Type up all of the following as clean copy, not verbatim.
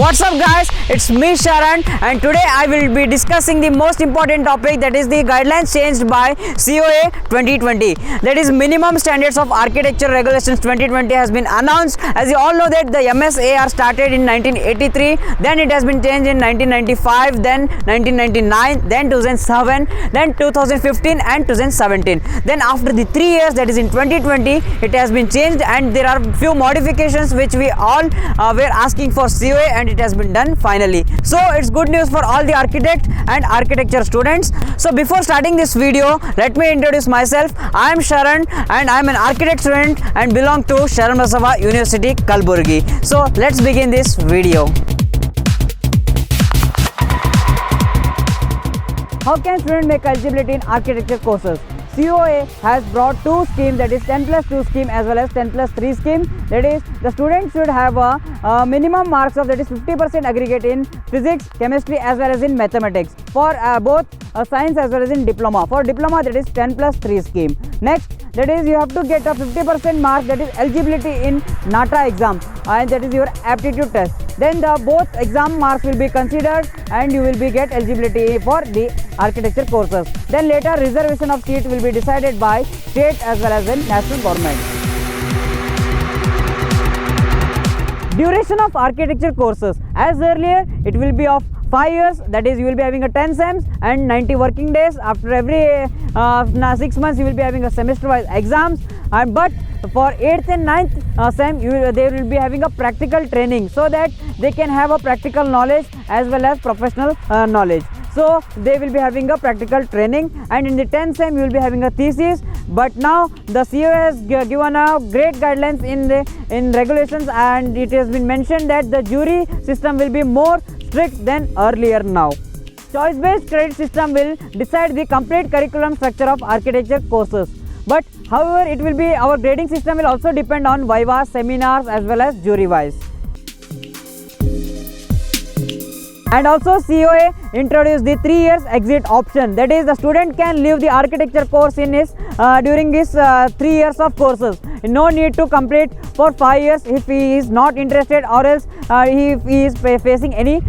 What's up guys, it's me Sharan and today I will be discussing the most important topic, that is the guidelines changed by COA 2020. That is Minimum Standards of Architecture Regulations 2020 has been announced. As you all know that the MSAR started in 1983, then it has been changed in 1995, then 1999, then 2007, then 2015 and 2017. Then after the 3 years, that is in 2020, it has been changed and there are few modifications which we all were asking for COA and it has been done finally. So it's good news for all the architect and architecture students. So before starting this video, let me introduce myself. I am Sharan and I am an architect student and belong to Sharan Basava University, Kalburgi. So let's begin this video. How can students make eligibility in architecture courses? COA has brought two schemes, that is 10+2 scheme as well as 10+3 scheme. That is, the student should have a minimum marks of, that is 50% aggregate in physics, chemistry as well as in mathematics for both science as well as in diploma. For diploma, that is 10+3 scheme. Next, that is you have to get a 50% mark, that is eligibility in NATA exam and that is your aptitude test. Then the both exam marks will be considered and you will be get eligibility for the architecture courses. Then later reservation of seat will be decided by state as well as in national government. Duration of architecture courses, as earlier it will be of 5 years, that is you will be having a 10 SEMs and 90 working days. After every 6 months you will be having a semester wise exams, and but for 8th and 9th SEM they will be having a practical training so that they can have a practical knowledge as well as professional knowledge. So they will be having a practical training, and in the 10th SEM you will be having a thesis. But now the COA has given a great guidelines in regulations, and it has been mentioned that the jury system will be more strict than earlier now. Choice-based credit system will decide the complete curriculum structure of architecture courses. But however, it will be, our grading system will also depend on viva, seminars as well as jury wise. And also COA introduced the 3 years exit option. That is, the student can leave the architecture course in his during his 3 years of courses. No need to complete for 5 years if he is not interested, or else if he is facing any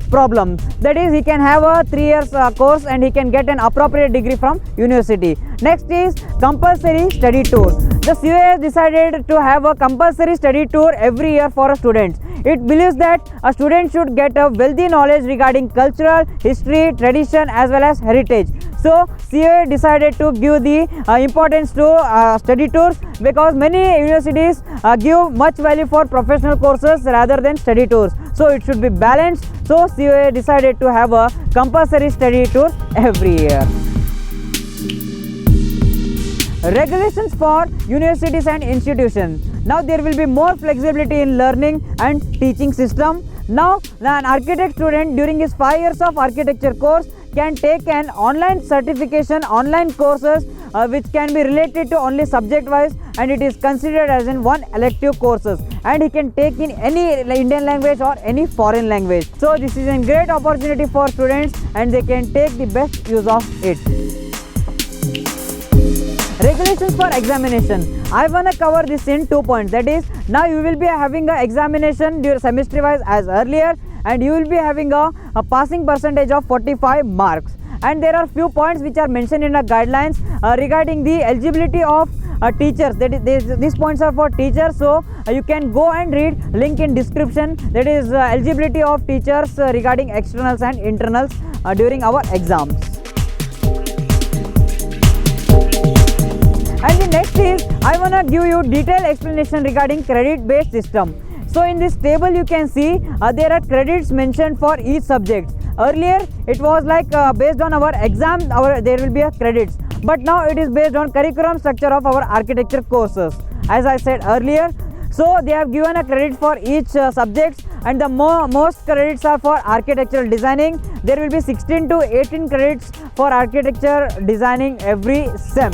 problem. That is, he can have a 3 years course and he can get an appropriate degree from university. Next is compulsory study tour. The COA has decided to have a compulsory study tour every year for students. It believes that a student should get a wealthy knowledge regarding cultural, history, tradition as well as heritage. So COA decided to give the importance to study tours, because many universities give much value for professional courses rather than study tours. So it should be balanced. So COA decided to have a compulsory study tour every year. Regulations for universities and institutions. Now there will be more flexibility in learning and teaching system. Now an architect student during his 5 years of architecture course can take an online certification, online courses which can be related to only subject wise, and it is considered as in one elective courses, and he can take in any Indian language or any foreign language. So this is a great opportunity for students and they can take the best use of it. Regulations for examination. I wanna cover this in 2 points. That is, now you will be having an examination during semester wise as earlier, and you will be having a passing percentage of 45 marks. And there are few points which are mentioned in the guidelines regarding the eligibility of teachers. That is, these points are for teachers, so you can go and read link in description. That is eligibility of teachers regarding externals and internals during our exams. And the next is, I wanna give you detailed explanation regarding credit based system. So in this table you can see there are credits mentioned for each subject. Earlier it was like based on our exam there will be a credits, but now it is based on curriculum structure of our architecture courses, as I said earlier. So they have given a credit for each subject, and the most credits are for architectural designing. There will be 16 to 18 credits for architecture designing every SEM.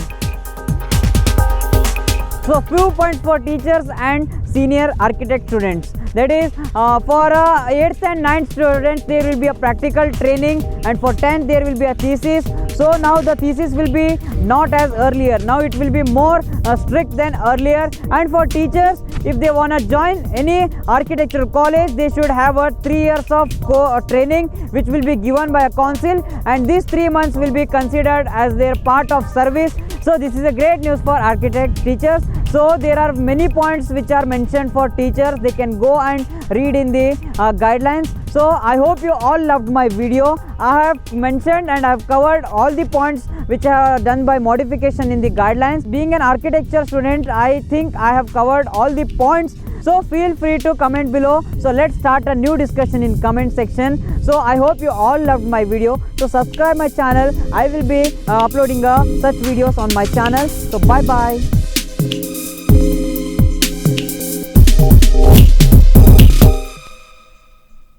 So few points for teachers and senior architect students. That is for 8th and 9th students there will be a practical training, and for 10th there will be a thesis. So now the thesis will be not as earlier, now it will be more strict than earlier. And for teachers, if they want to join any architectural college, they should have a 3 years of training which will be given by a council, and these 3 months will be considered as their part of service. So this is a great news for architect teachers. So there are many points which are mentioned for teachers. They can go and read in the guidelines. So I hope you all loved my video. I have mentioned and I have covered all the points which are done by modification in the guidelines. Being an architecture student, I think I have covered all the points. So feel free to comment below. So let's start a new discussion in comment section. So I hope you all loved my video. So subscribe my channel. I will be uploading such videos on my channel. So bye bye.